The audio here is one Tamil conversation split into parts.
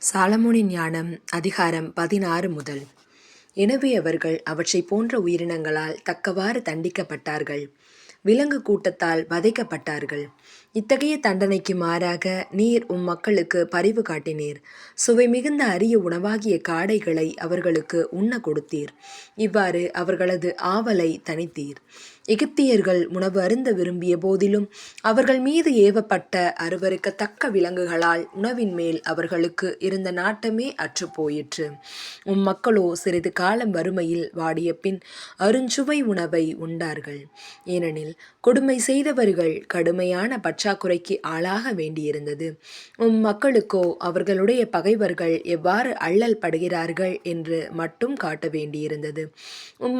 சாலமோனின் ஞானம் அதிகாரம் 16 முதல். எனவே அவர்கள் அவற்றைப் போன்ற உயிரினங்களால் தக்கவாறு தண்டிக்கப்பட்டார்கள். விலங்கு கூட்டத்தால் வதைக்கப்பட்டார்கள். இத்தகைய தண்டனைக்கு மாறாக நீர் மக்களுக்கு பரிவு காட்டினீர். சுவை மிகுந்த அரிய உணவாகிய காடைகளை அவர்களுக்கு உண்ண கொடுத்தீர். இவ்வாறு அவர்களது ஆவலை தணித்தீர். எகிப்தியர்கள் உணவு அருந்த விரும்பிய போதிலும் அவர்கள் மீது ஏவப்பட்ட அருவருக்கத்தக்க விலங்குகளால் உணவின் மேல் அவர்களுக்கு இருந்த நாட்டமே அற்றுப்போயிற்று. மக்களோ சிறிது காலம் வறுமையில் வாடிய பின் அருஞ்சுவை உணவை உண்டார்கள். ஏனெனில் கொடுமை செய்தவர்கள் கடுமையான பற்றாக்குறைக்கு ஆளாக வேண்டியிருந்தது. மக்களுக்கோ அவர்களுடைய பகைவர்கள் எவ்வாறு அல்லல் படுகிறார்கள் என்று மட்டும் காட்ட வேண்டியிருந்தது.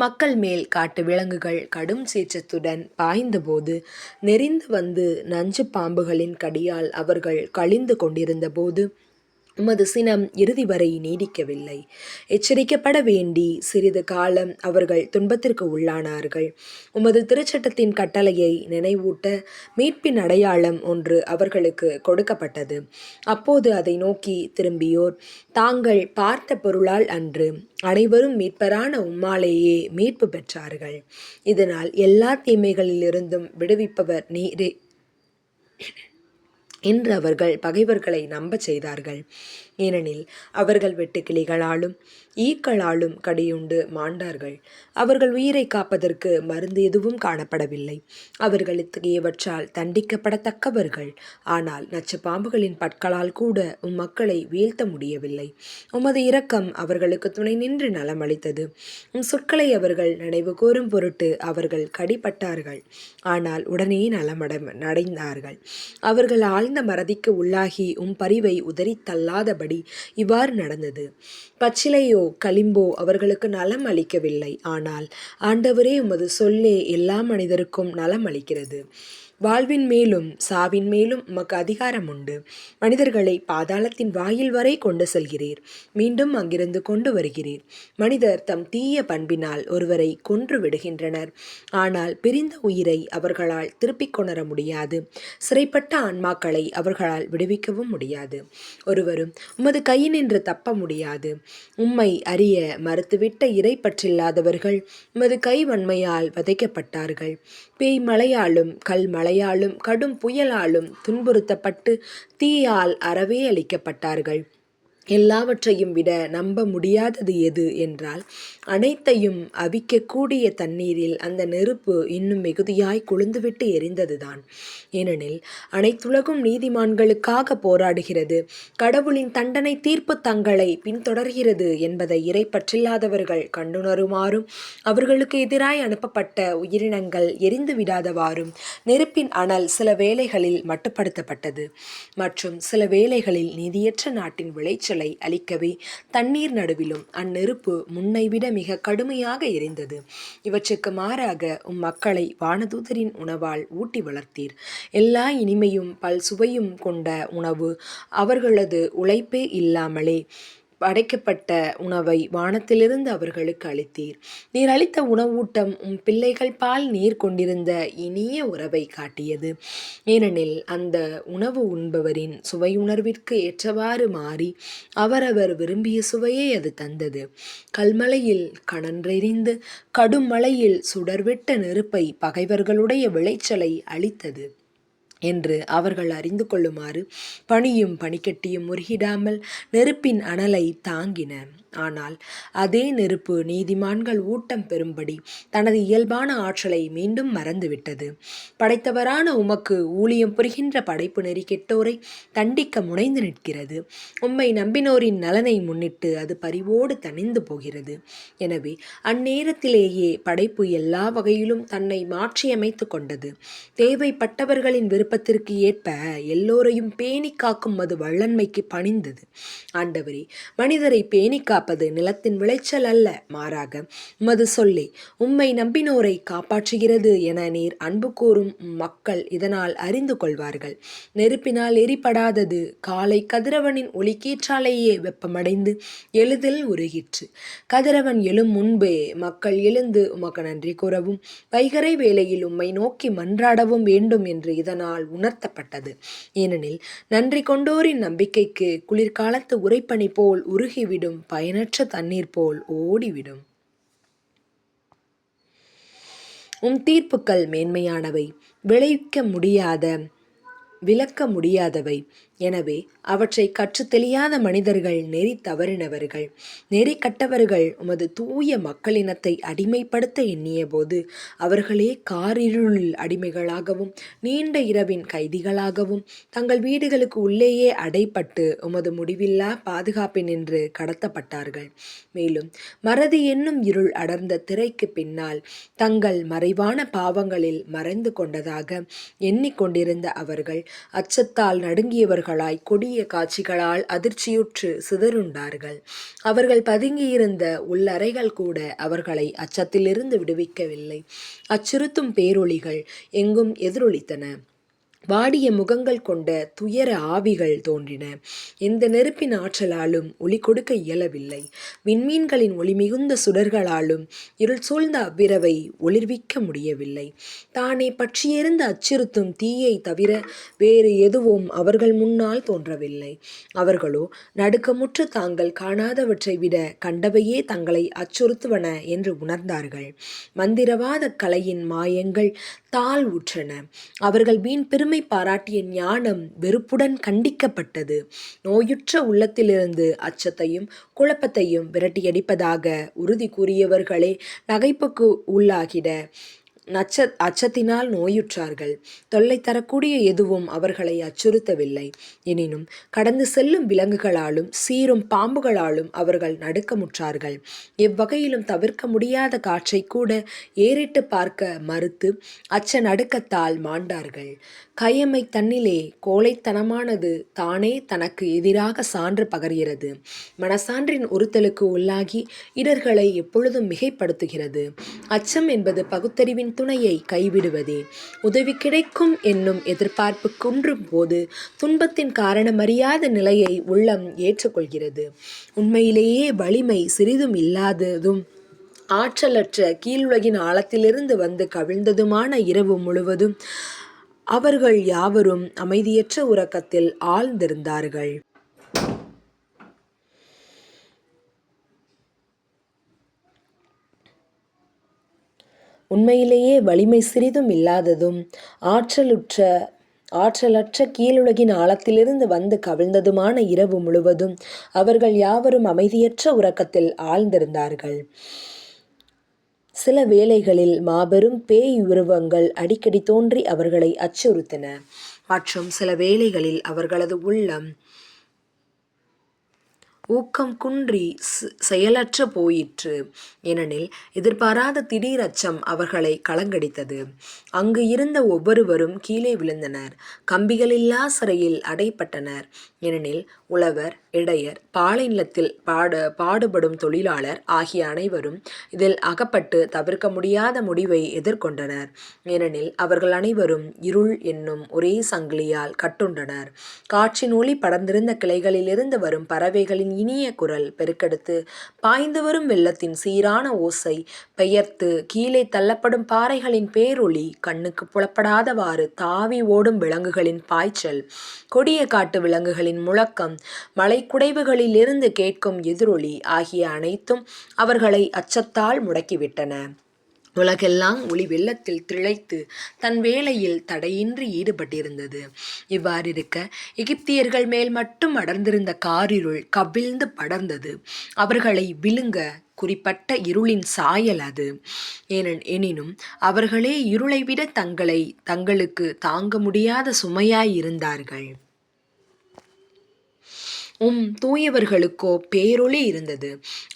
மக்கள் மேல் காட்டு விலங்குகள் கடும் சீற்றத்துடன் பாய்ந்தபோது, நெறிந்து வந்து நஞ்சு பாம்புகளின் கடியால் அவர்கள் கழிந்து கொண்டிருந்த போது உமது சினம் இறுதி வரை நீடிக்கவில்லை. எச்சரிக்கப்பட வேண்டி சிறிது காலம் அவர்கள் துன்பத்திற்கு உள்ளானார்கள். உமது திருச்சட்டத்தின் கட்டளையை நினைவூட்ட மீட்பின் அடையாளம் ஒன்று அவர்களுக்கு கொடுக்கப்பட்டது. அப்போது அதை நோக்கி திரும்பியோர், தாங்கள் பார்த்த பொருளால் அன்று, அனைவரும் மீட்பரான உம்மாலேயே மீட்பு பெற்றார்கள். இதனால் எல்லா தீமைகளிலிருந்தும் விடுவிப்பவர் நீரே என்று அவர்கள் பகைவர்களை நம்பச் செய்தார்கள். ஏனெனில் அவர்கள் வெட்டுக்கிளிகளாலும் ஈக்களாலும் கடியுண்டு மாண்டார்கள். அவர்கள் உயிரை காப்பதற்கு மருந்து எதுவும் காணப்படவில்லை. அவர்கள் இத்தகையவற்றால் தண்டிக்கப்படத்தக்கவர்கள். ஆனால் நச்சு பாம்புகளின் பற்களால் கூட மக்களை வீழ்த்த முடியவில்லை. உமது இரக்கம் அவர்களுக்கு துணை நின்று நலமளித்தது. சொற்களை அவர்கள் நினைவு கூறும் பொருட்டு அவர்கள் கடிப்பட்டார்கள். ஆனால் உடனே நலமடைந்தார்கள். அவர்கள் ஆழ்ந்த மறதிக்கு உள்ளாகி பரிவை உதறி தள்ளாதபடி இவ்வாறு நடந்தது. பச்சிலையோ களிம்போ அவர்களுக்கு நலம் அளிக்கவில்லை. ஆனால் ஆண்டவரே, உமது சொல்லே எல்லா மனிதருக்கும் நலம் அளிக்கிறது. வாழ்வின் மேலும் சாவின் மேலும் உமக்கு அதிகாரம் உண்டு. மனிதர்களை பாதாளத்தின் வாயில் வரை கொண்டு செல்கிறீர், மீண்டும் அங்கிருந்து கொண்டு வருகிறீர். மனிதர் தம் தீய பண்பினால் ஒருவரை கொன்று விடுகின்றனர். ஆனால் பிரிந்த உயிரை அவர்களால் திருப்பிக் கொணர முடியாது. சிறைப்பட்ட ஆன்மாக்களை அவர்களால் விடுவிக்கவும் முடியாது. ஒருவரும் உமது கையினின்று தப்ப முடியாது. உம்மை அறிய மறுத்துவிட்ட இறை பற்றில்லாதவர்கள் உமது கை வன்மையால் வதைக்கப்பட்டார்கள். பேய் மழையாலும் கல் மழையாலும் கடும் புயலாலும் துன்புறுத்தப்பட்டு தீயால் அறவே அளிக்கப்பட்டார்கள். எல்லாவற்றையும் விட நம்ப முடியாதது எது என்றால், அனைத்தையும் அவிக்கக்கூடிய தண்ணீரில் அந்த நெருப்பு இன்னும் மிகுதியாய் கொழுந்துவிட்டு எரிந்ததுதான். ஏனெனில் அனைத்துலகும் நீதிமான்களுக்காக போராடுகிறது. கடவுளின் தண்டனை தீர்ப்பு தங்களை பின்தொடர்கிறது என்பதை இறை பற்றில்லாதவர்கள் கண்டுணருமாறும், அவர்களுக்கு எதிராய் அனுப்பப்பட்ட உயிரினங்கள் எரிந்து விடாதவாறும் நெருப்பின் அனல் சில வேளைகளில் மட்டுப்படுத்தப்பட்டது. மற்றும் சில வேளைகளில் நீதியற்ற நாட்டின் விளைச்சல் அளிக்கவே தண்ணீர் நடுவிலும் அந்நெருப்பு முன்னைவிட மிக கடுமையாக எரிந்தது. இவற்றுக்கு மாறாக மக்களை வானதூதரின் உணவால் ஊட்டி வளர்த்தீர். எல்லா இனிமையும் பல் சுவையும் கொண்ட உணவு அவர்களது உழைப்பே இல்லாமலே படைக்கப்பட்ட உணவை வானத்திலிருந்து அவர்களுக்கு அளித்தீர். நீர் அளித்த உணவூட்டம் பிள்ளைகள் பால் நீர் கொண்டிருந்த இனிய உறவை காட்டியது. ஏனெனில் அந்த உணவு உண்பவரின் சுவையுணர்விற்கு ஏற்றவாறு மாறி அவரவர் விரும்பிய சுவையை அது தந்தது. கல்மலையில் கனன்றெறிந்து கடும் மழையில் சுடர்விட்ட நெருப்பை பகைவர்களுடைய விளைச்சலை அளித்தது என்று அவர்கள் அறிந்து கொள்ளுமாறு பனியும் பனிக்கட்டியும் முறுகிடாமல் நெருப்பின் அனலை தாங்கின. ஆனால் அதே நெருப்பு நீதிமான்கள் ஊட்டம் பெறும்படி தனது இயல்பான ஆற்றலை மீண்டும் மறந்துவிட்டது. படைத்தவரான உமக்கு ஊழியம் புரிகின்ற படைப்பு நெறி கெட்டோரை தண்டிக்க முனைந்து நிற்கிறது. உம்மை நம்பினோரின் நலனை முன்னிட்டு அது பரிவோடு தணிந்து போகிறது. எனவே அந்நேரத்திலேயே படைப்பு எல்லா வகையிலும் தன்னை மாற்றியமைத்து கொண்டது. தேவைப்பட்டவர்களின் விருப்பத்திற்கு ஏற்ப எல்லோரையும் பேணி காக்கும் அது வல்லன்மைக்கு பணிந்தது. ஆண்டவரே, மனிதரை பேணி காப்பது நிலத்தின் விளைச்சல் அல்ல, மாறாக உமது சொல்லே உம்மை நம்பினோரை காப்பாற்றுகிறது என நீர் அன்பு கூறும் மக்கள் இதனால் அறிந்து கொள்வார்கள். நெருப்பினால் எரிபடாதது காலை கதிரவனின் ஒளிக்கீற்றாலேயே வெப்பமடைந்து எளிதில் உருகிற்று. கதிரவன் எழும் முன்பே மக்கள் எழுந்து உமக்கு நன்றி கூறவும் வைகறை வேளையில் உம்மை நோக்கி மன்றாடவும் வேண்டும் என்று இதனால் உம்மால் உணர்த்தப்பட்டது. ஏனெனில் நன்றி கொண்டோரின் நம்பிக்கைக்கு குளிர்காலத்து உறைபனி போல் உருகிவிடும், பயனற்ற தண்ணீர் போல் ஓடிவிடும். உம் தீர்ப்புக்கள் மேன்மையானவை, விளக்க முடியாதவை. எனவே அவற்றை கற்றுத் தெளியாத மனிதர்கள் நெறி தவறினவர்கள். நெறி கட்டவர்கள் உமது தூய மக்களினத்தை அடிமைப்படுத்த எண்ணிய போது அவர்களே காரிருளில் அடிமைகளாகவும் நீண்ட இரவின் கைதிகளாகவும் தங்கள் வீடுகளுக்கு உள்ளேயே அடைப்பட்டு உமது முடிவில்லா பாதுகாப்பினின்று கடத்தப்பட்டார்கள். மேலும் மறதி என்னும் இருள் அடர்ந்த திரைக்கு பின்னால் தங்கள் மறைவான பாவங்களில் மறைந்து கொண்டதாக எண்ணிக்கொண்டிருந்த அவர்கள் அச்சத்தால் நடுங்கியவர்களாய் கொடிய காட்சிகளால் அதிர்ச்சியுற்று சிதறுண்டார்கள். அவர்கள் பதுங்கியிருந்த உள்ளறைகள் கூட அவர்களை அச்சத்திலிருந்து விடுவிக்கவில்லை. அச்சுறுத்தும் பேரொளிகள் எங்கும் எதிரொலித்தன. வாடிய முகங்கள் கொண்ட துயர ஆவிகள் தோன்றின. எந்த நெருப்பின் ஆற்றலாலும் ஒளி கொடுக்க இயலவில்லை. விண்மீன்களின் ஒளி மிகுந்த சுடர்களாலும் இருள் சூழ்ந்த அவ்விரவை ஒளிர்விக்க முடியவில்லை. தானே பற்றியிருந்த அச்சுறுத்தும் தீயை தவிர வேறு எதுவும் அவர்கள் முன்னால் தோன்றவில்லை. அவர்களோ நடுக்கமுற்று தாங்கள் காணாதவற்றை விட கண்டவையே தங்களை அச்சுறுத்துவன என்று உணர்ந்தார்கள். மந்திரவாத கலையின் மாயங்கள் தாழ் உற்றன. அவர்கள் வீண் பெருமை பாராட்டிய ஞானம் வெறுப்புடன் கண்டிக்கப்பட்டது. நோயுற்ற உள்ளத்திலிருந்து அச்சத்தையும் குழப்பத்தையும் விரட்டியடிப்பதாக உறுதி கூறியவர்களே நகைப்புக்கு உள்ளாகிட அச்சத்தினால் நோயுற்றார்கள். தொல்லை தரக்கூடிய எதுவும் அவர்களை அச்சுறுத்தவில்லை. எனினும் கடந்து செல்லும் விலங்குகளாலும் சீரும் பாம்புகளாலும் அவர்கள் நடுக்கமுற்றார்கள். எவ்வகையிலும் தவிர்க்க முடியாத காற்றை கூட ஏறிட்டு பார்க்க மறுத்து அச்ச நடுக்கத்தால் மாண்டார்கள். கயமை தன்னிலே கோழைத்தனமானது தானே தனக்கு எதிராக சான்று பகர்கிறது. மனசான்றின் உறுத்தலுக்கு உள்ளாகி இடர்களை எப்பொழுதும் மிகைப்படுத்துகிறது. அச்சம் என்பது பகுத்தறிவின் துணையை கைவிடுவதே. உதவி கிடைக்கும் என்னும் எதிர்பார்ப்பு குன்றும் போது துன்பத்தின் காரணமறியாத நிலையை உள்ளம் ஏற்றுக்கொள்கிறது. உண்மையிலேயே வலிமை சிறிதும் இல்லாததும் ஆற்றலற்ற கீழுலகின் ஆழத்திலிருந்து வந்து கவிழ்ந்ததுமான இரவு முழுவதும் அவர்கள் யாவரும் அமைதியற்ற உறக்கத்தில் ஆழ்ந்திருந்தார்கள். உண்மையிலேயே வலிமை சிறிதும் இல்லாததும் ஆற்றலற்ற கீழுலகின் ஆழத்திலிருந்து வந்து கவிழ்ந்ததுமான இரவு முழுவதும் அவர்கள் யாவரும் அமைதியற்ற உறக்கத்தில் ஆழ்ந்திருந்தார்கள். சில வேளைகளில் மாபெரும் பேய் உருவங்கள் அடிக்கடி தோன்றி அவர்களை அச்சுறுத்தின. மற்றும் சில வேளைகளில் அவர்களது உள்ளம் ஊக்கம் குன்றி செயலற்று போயிற்று. ஏனெனில் எதிர்பாராத திடீர் அச்சம் அவர்களை கலங்கடித்தது. அங்கு இருந்த ஒவ்வொருவரும் கீழே விழுந்தனர். கம்பிகளில்லா சிறையில் அடைப்பட்டனர். ஏனெனில் உழவர், இடையர், பாலைநிலத்தில் பாடுபடும் தொழிலாளர் ஆகிய அனைவரும் இதில் அகப்பட்டு தவிர்க்க முடியாத முடிவை எதிர்கொண்டனர். ஏனெனில் அவர்கள் அனைவரும் இருள் என்னும் ஒரே சங்கிலியால் கட்டுண்டனர். காற்றின் ஒளி படர்ந்திருந்த கிளைகளிலிருந்து வரும் பறவைகளின் இனிய குரல் பெருக்கெடுத்து பாய்ந்து வரும் வெள்ளத்தின் சீரான ஓசை பெயர்த்து கீழே தள்ளப்படும் பாறைகளின் பேரொளி கண்ணுக்கு புலப்படாதவாறு தாவி ஓடும் விலங்குகளின் பாய்ச்சல் கொடிய காட்டு விலங்குகளின் முழக்கம் மலைக்குடைவுகளிலிருந்து கேட்கும் எதிரொலி ஆகிய அனைத்தும் அவர்களை அச்சத்தால் முடக்கிவிட்டன. உலகெல்லாம் ஒளி வெள்ளத்தில் திளைத்து தன் வேலையில் தடையின்றி ஈடுபட்டிருந்தது. இவ்வாறிருக்க எகிப்தியர்கள் மேல் மட்டும் அடர்ந்திருந்த காரிருள் கவிழ்ந்து படர்ந்தது. அவர்களை விழுங்க குறிப்பட்ட இருளின் சாயல் அது. எனினும் அவர்களே இருளை விட தங்களுக்கு தாங்க முடியாத சுமையாயிருந்தார்கள். தூயவர்களுக்கோ பேரொளி இருந்தது.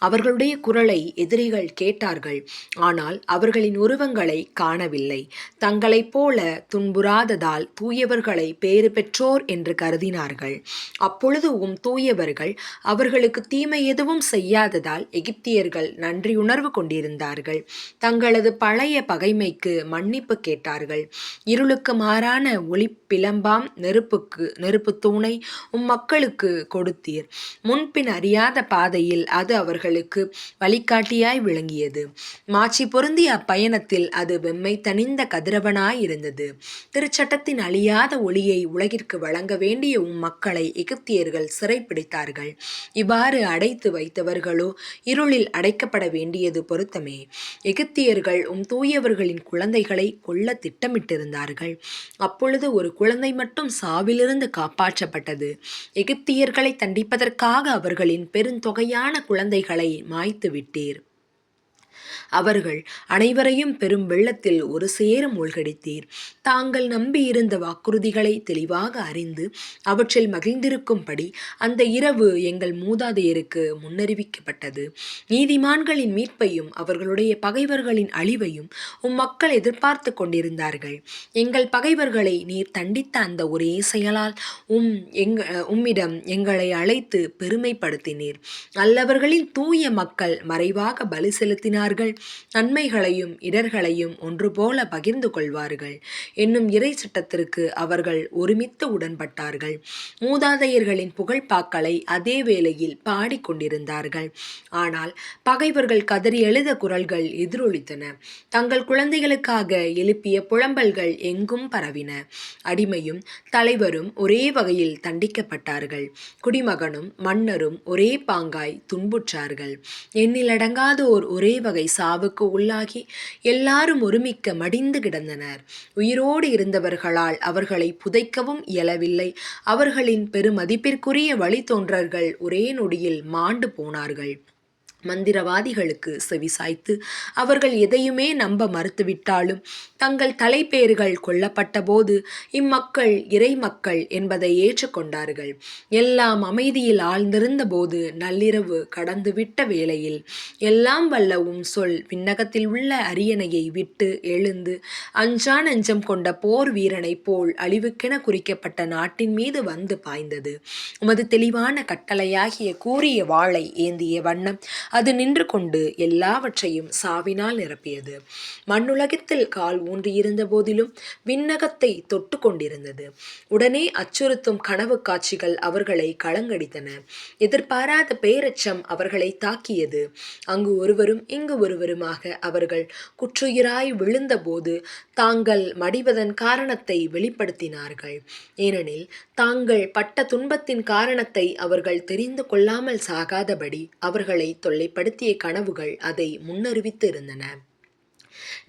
அவர்களுடைய குரலை எதிரிகள் கேட்டார்கள். ஆனால் அவர்களின் உருவங்களை காணவில்லை. தங்களைப் போல துன்புறாததால் தூயவர்களை பேறு பெற்றோர் என்று கருதினார்கள். அப்பொழுது தூயவர்கள் அவர்களுக்கு தீமை எதுவும் செய்யாததால் எகிப்தியர்கள் நன்றியுணர்வு கொண்டிருந்தார்கள். தங்களது பழைய பகைமைக்கு மன்னிப்பு கேட்டார்கள். இருளுக்கு மாறான ஒளிப்பிளம்பாம் நெருப்பு தூணை மக்களுக்கு கொடுத்தீர். முன்பின் அறியாத பாதையில் அது அவர்கள் அவர்களுக்கு வழிகாட்டியாய் விளங்கியது. மாட்சி பொருந்திய அப்பயணத்தில் அது வெம்மை தணிந்த கதிரவனாயிருந்தது. திருச்சட்டத்தின் அழியாத ஒளியை உலகிற்கு வழங்க வேண்டிய மக்களை எகிப்தியர்கள் சிறைப்பிடித்தார்கள். இவ்வாறு அடைத்து வைத்தவர்களோ இருளில் அடைக்கப்பட வேண்டியது பொருத்தமே. எகிப்தியர்கள் தூயவர்களின் குழந்தைகளை கொல்ல திட்டமிட்டிருந்தார்கள். அப்பொழுது ஒரு குழந்தை மட்டும் சாவிலிருந்து காப்பாற்றப்பட்டது. எகிப்தியர்களை தண்டிப்பதற்காக அவர்களின் பெருந்தொகையான குழந்தைகளை மாய்த்து விட்டீர். அவர்கள் அனைவரையும் பெரும் வெள்ளத்தில் ஒரு சேர மூழ்கடித்தீர். தாங்கள் நம்பியிருந்த வாக்குறுதிகளை தெளிவாக அறிந்து அவற்றில் மகிழ்ந்திருக்கும்படி அந்த இரவு எங்கள் மூதாதையருக்கு முன்னறிவிக்கப்பட்டது. நீதிமான்களின் மீட்பையும் அவர்களுடைய பகைவர்களின் அழிவையும் மக்கள் எதிர்பார்த்து கொண்டிருந்தார்கள். எங்கள் பகைவர்களை நீர் தண்டித்த அந்த ஒரே செயலால் உம்மிடம் எங்களை அழைத்து பெருமைப்படுத்தினீர். நல்லவர்களின் தூய மக்கள் மறைவாக பலி செலுத்தினார்கள். நன்மைகளையும் இடர்களையும் ஒன்று போல பகிர்ந்து கொள்வார்கள் என்னும் இறை சட்டத்திற்கு அவர்கள் ஒருமித்து உடன்பட்டார்கள். மூதாதையர்களின் புகழ்பாக்களை அதே வேளையில் பாடிக்கொண்டிருந்தார்கள். ஆனால் பகைவர்கள் கதறி எழுத குரல்கள் எதிரொலித்தன. தங்கள் குழந்தைகளுக்காக எழுப்பிய புலம்பல்கள் எங்கும் பரவின. அடிமையும் தலைவரும் ஒரே வகையில் தண்டிக்கப்பட்டார்கள். குடிமகனும் மன்னரும் ஒரே பாங்காய் துன்புற்றார்கள். எண்ணிலடங்காதோர் ஒரே வகை சாவுக்கு உள்ளாகி எல்லாரும் ஒருமிக்க மடிந்து கிடந்தனர். உயிரோடு இருந்தவர்களால் அவர்களை புதைக்கவும் இயலவில்லை. அவர்களின் பெருமதிப்பிற்குரிய வழித்தோன்றல்கள் ஒரே நொடியில் மாண்டு போனார்கள். மந்திரவாதிகளுக்கு செவிசாய்த்து அவர்கள் எதையுமே நம்ப மறுத்துவிட்டாலும் தங்கள் தலைப்பேர்கள் கொல்லப்பட்ட போது இம்மக்கள் இறை மக்கள் என்பதை ஏற்றுக்கொண்டார்கள். எல்லாம் அமைதியில் ஆழ்ந்திருந்த போது நள்ளிரவு கடந்துவிட்ட வேளையில் எல்லாம் வல்லவும் சொல் விண்ணகத்தில் உள்ள அரியணையை விட்டு எழுந்து அஞ்சா நெஞ்சம் கொண்ட போர் வீரனைப் போல் அழிவுக்கென குறிக்கப்பட்ட நாட்டின் மீது வந்து பாய்ந்தது. உமது தெளிவான கட்டளையாகிய கூரிய வாளை ஏந்திய வண்ணம் அது நின்று கொண்டு எல்லாவற்றையும் சாவினால் நிரப்பியது. மண்ணுலகத்தில் கால் ஊன்றியிருந்த போதிலும் விண்ணகத்தை தொட்டு கொண்டிருந்தது. உடனே அச்சுறுத்தும் கனவு காட்சிகள் அவர்களை கலங்கடித்தன. எதிர்பாராத பேரச்சம் அவர்களை தாக்கியது. அங்கு ஒருவரும் இங்கு ஒருவருமாக அவர்கள் குற்றுயிராய் விழுந்தபோது தாங்கள் மடிவதன் காரணத்தை வெளிப்படுத்தினார்கள். ஏனெனில் தாங்கள் பட்ட துன்பத்தின் காரணத்தை அவர்கள் தெரிந்து கொள்ளாமல் சாகாதபடி அவர்களை தொல்லைப்படுத்திய கனவுகள் அதை முன்னறிவித்து இருந்தன.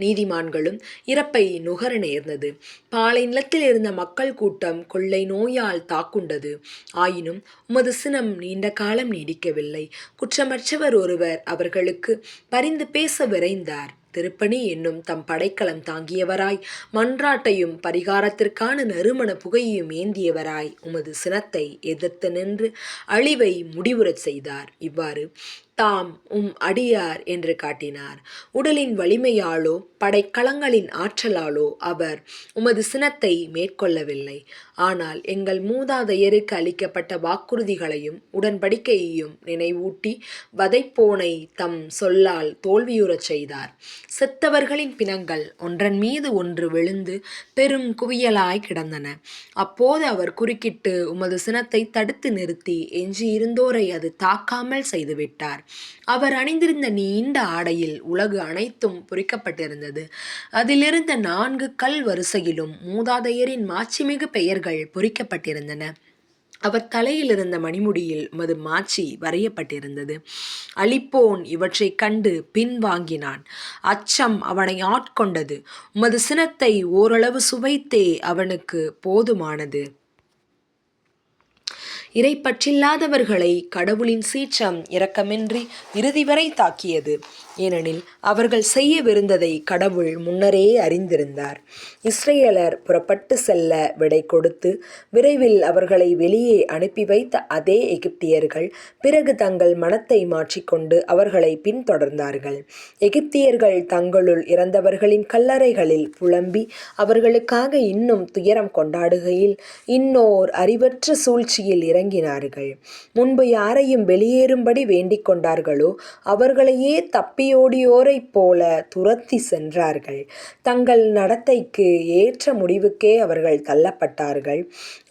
நீதிமான்களும் இறப்பை நுகர நேர்ந்தது. பாலை நிலத்தில் இருந்த மக்கள் கூட்டம் கொள்ளை நோயால் தாக்குண்டது. ஆயினும் உமது சினம் நீண்ட காலம் நீடிக்கவில்லை. குற்றமற்றவர் ஒருவர் அவர்களுக்கு பரிந்து பேச விரைந்தார். திருப்பணி என்னும் தம் படைக்கலம் தாங்கியவராய் மன்றாட்டையும் பரிகாரத்திற்கான நறுமண புகையையும் ஏந்தியவராய் உமது சினத்தை எதிர்த்து நின்று அழிவை முடிவுறச் செய்தார். இவ்வாறு தாம் அடியார் என்று காட்டினார். உடலின் வலிமையாலோ படைக்கலங்களின் ஆற்றலாலோ அவர் உமது சினத்தை மேற்கொள்ளவில்லை. ஆனால் எங்கள் மூதாதையருக்கு அளிக்கப்பட்ட வாக்குறுதிகளையும் உடன்படிக்கையையும் நினைவூட்டி வதைப்போனை தம் சொல்லால் தோல்வியுறச் செய்தார். செத்தவர்களின் பிணங்கள் ஒன்றன் மீது ஒன்று விழுந்து பெரும் குவியலாய் கிடந்தன. அப்போது அவர் குறுக்கிட்டு உமது சினத்தை தடுத்து நிறுத்தி எஞ்சியிருந்தோரை அது தாக்காமல் செய்துவிட்டார். அவர் அணிந்திருந்த நீண்ட ஆடையில் உலகு அனைத்தும் பொறிக்கப்பட்டிருந்தது. அதிலிருந்த 4 கல் வரிசையிலும் மூதாதையரின் மாட்சிமிகு பெயர்கள் பொறிக்கப்பட்டிருந்தன. அவர் தலையில் இருந்த மணிமுடியில் உமது மாட்சி வரையப்பட்டிருந்தது. அழிப்போன் இவற்றை கண்டு பின்வாங்கினான். அச்சம் அவனை ஆட்கொண்டது. உமது சினத்தை ஓரளவு சுவைத்தே அவனுக்கு போதுமானது. இறைப்பற்றில்லாதவர்களை கடவுளின் சீற்றம் இரக்கமின்றி இறுதி வரை தாக்கியது. ஏனெனில் அவர்கள் செய்யவிருந்ததை கடவுள் முன்னரே அறிந்திருந்தார். இஸ்ரேலர் புறப்பட்டு செல்ல விடை கொடுத்து விரைவில் அவர்களை வெளியே அனுப்பி வைத்த அதே எகிப்தியர்கள் பிறகு தங்கள் மனத்தை மாற்றிக்கொண்டு அவர்களை பின்தொடர்ந்தார்கள். எகிப்தியர்கள் தங்களுள் இறந்தவர்களின் கல்லறைகளில் புலம்பி அவர்களுக்காக இன்னும் துயரம் கொண்டாடுகையில் இன்னோர் அறிவற்ற சூழ்ச்சியில் இறங்கினார்கள். முன்பு யாரையும் வெளியேறும்படி வேண்டிக் கொண்டார்களோ அவர்களையே தப்பியோடியோரைப் போல துரத்தி சென்றார்கள். தங்கள் நடத்தைக்கு ஏற்ற முடிவுக்கே அவர்கள் தள்ளப்பட்டார்கள்.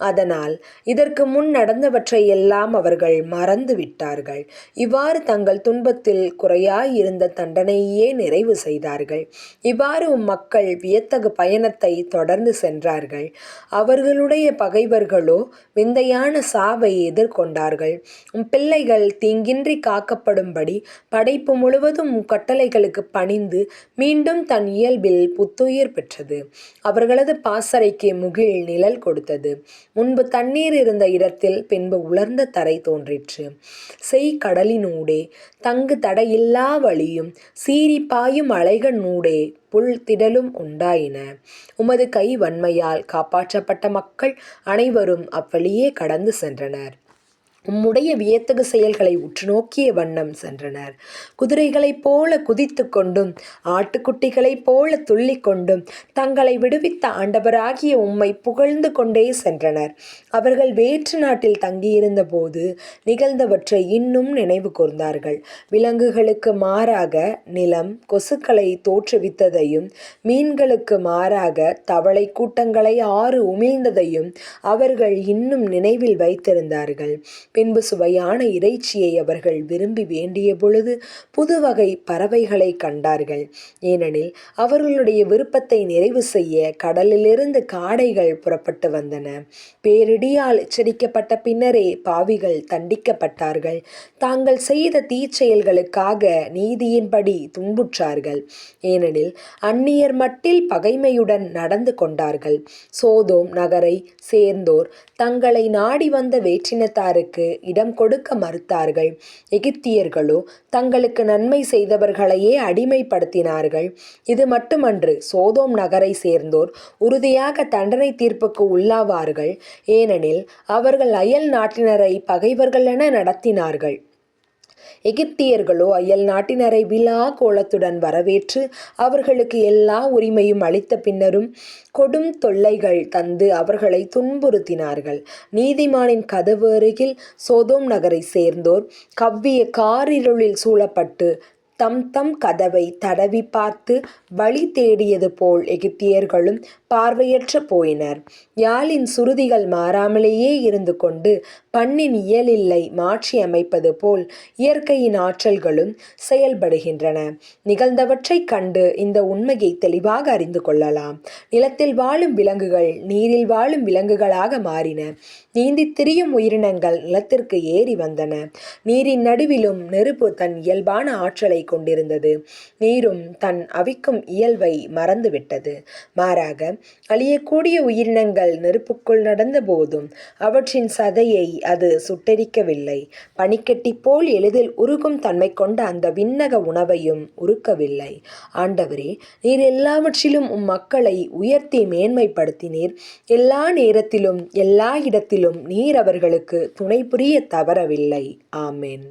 அதனால் இதற்கு முன் நடந்தவற்றை எல்லாம் அவர்கள் மறந்து விட்டார்கள். இவ்வாறு தங்கள் துன்பத்தில் குறையாயிருந்த தண்டனையே நிறைவு செய்தார்கள். இவ்வாறு மக்கள் வியத்தகு பயணத்தை தொடர்ந்து சென்றார்கள். அவர்களுடைய பகைவர்களோ விந்தையான சாவை எதிர்கொண்டார்கள். பிள்ளைகள் தீங்கின்றி காக்கப்படும்படி படைப்பு முழுவதும் கட்டளைகளுக்கு பணிந்து மீண்டும் தன் இயல்பில் புத்துயிர் பெற்றது. அவர்களது பாசறைக்கு முகில் நிழல் கொடுத்தது. முன்பு தண்ணீர் இருந்த இடத்தில் பின்பு உலர்ந்த தரை தோன்றிற்று. கடலினூடே தங்கு தடையில்லா வழியும் சீறி பாயும் அலைகளூடே புல் திடலும் உண்டாயின. உமது கை வன்மையால் காப்பாற்றப்பட்ட மக்கள் அனைவரும் அவ்வழியே கடந்து சென்றனர். உம்முடைய வியத்தகு செயல்களை உற்று நோக்கிய வண்ணம் சென்றனர். குதிரைகளைப் போல குதித்து கொண்டும் ஆட்டுக்குட்டிகளைப் போல துள்ளி கொண்டும் தங்களை விடுவித்த ஆண்டவராகிய உம்மை புகழ்ந்து கொண்டே சென்றனர். அவர்கள் வேற்று நாட்டில் தங்கியிருந்த போது நிகழ்ந்தவற்றை இன்னும் நினைவு கூர்ந்தார்கள். விலங்குகளுக்கு மாறாக நிலம் கொசுக்களை தோற்றுவித்ததையும் மீன்களுக்கு மாறாக தவளை கூட்டங்களை ஆறு உமிழ்ந்ததையும் அவர்கள் இன்னும் நினைவில் வைத்திருந்தார்கள். பின்பு சுவையான இறைச்சியை அவர்கள் விரும்பி வேண்டிய பொழுது புது வகை பறவைகளை கண்டார்கள். ஏனெனில் அவர்களுடைய விருப்பத்தை நிறைவு செய்ய கடலிலிருந்து காடைகள் புறப்பட்டு வந்தன. பேரிடியால் எச்சரிக்கப்பட்ட பின்னரே பாவிகள் தண்டிக்கப்பட்டார்கள். தாங்கள் செய்த தீச்செயல்களுக்காக நீதியின்படி துன்புற்றார்கள். ஏனெனில் அந்நியர் மட்டில் பகைமையுடன் நடந்து கொண்டார்கள். சோதோம் நகரை சேர்ந்தோர் தங்களை நாடி வந்த வேற்றினத்தாருக்கு இடம் கொடுக்க மறுத்தார்கள். எகிப்தியர்களோ தங்களுக்கு நன்மை செய்தவர்களையே அடிமைப்படுத்தினார்கள். இது மட்டுமன்று, சோதோம் நகரை சேர்ந்தோர் உறுதியாக தண்டனை தீர்ப்புக்கு உள்ளாவார்கள். ஏனெனில் அவர்கள் அயல் நாட்டினரை பகைவர்கள் என நடத்தினார்கள். எகிப்தியர்களோ அயல் நாட்டினரை விழா கோலத்துடன் வரவேற்று அவர்களுக்கு எல்லா உரிமையும் அளித்த பின்னரும் கொடும் தொல்லைகள் தந்து அவர்களை துன்புறுத்தினார்கள். நீதிமானின் கதவு அருகில் சோதோம் நகரை சேர்ந்தோர் கவ்விய காரிருளில் சூழப்பட்டு தம் கதவை தடவி பார்த்து வழி தேடியது போல் எகிப்தியர்களும் பார்வையற்று போயினர். யாழின் சுருதிகள் மாறாமலேயே இருந்து கொண்டு பண்ணின் இயலில்லை மாற்றி அமைப்பது போல் இயற்கையின் ஆற்றல்களும் செயல்படுகின்றன. நிகழ்ந்தவற்றை கண்டு இந்த உண்மையை தெளிவாக அறிந்து கொள்ளலாம். நிலத்தில் வாழும் விலங்குகள் நீரில் வாழும் விலங்குகளாக மாறின. நீந்தி திரியும் உயிரினங்கள் நிலத்திற்கு ஏறி வந்தன. நீரின் நடுவிலும் நெருப்பு தன் இயல்பான ஆற்றலை கொண்டிருந்தது. நீரும் தன் அவிக்கும் இயல்பை மறந்துவிட்டது. மாறாக அழியக்கூடிய உயிரினங்கள் நெருப்புக்குள் நடந்த போதும் அவற்றின் சதையை அது சுட்டெரிக்கவில்லை. பனிக்கட்டி போல் எளிதில் உருகும் தன்மை கொண்ட அந்த விண்ணக உணவையும் உருக்கவில்லை. ஆண்டவரே, நீர் எல்லாவற்றிலும் மக்களை உயர்த்தி மேன்மைப்படுத்தினீர். எல்லா நேரத்திலும் எல்லா இடத்திலும் நீர் அவர்களுக்கு துணை புரிய தவறவில்லை. ஆமென்.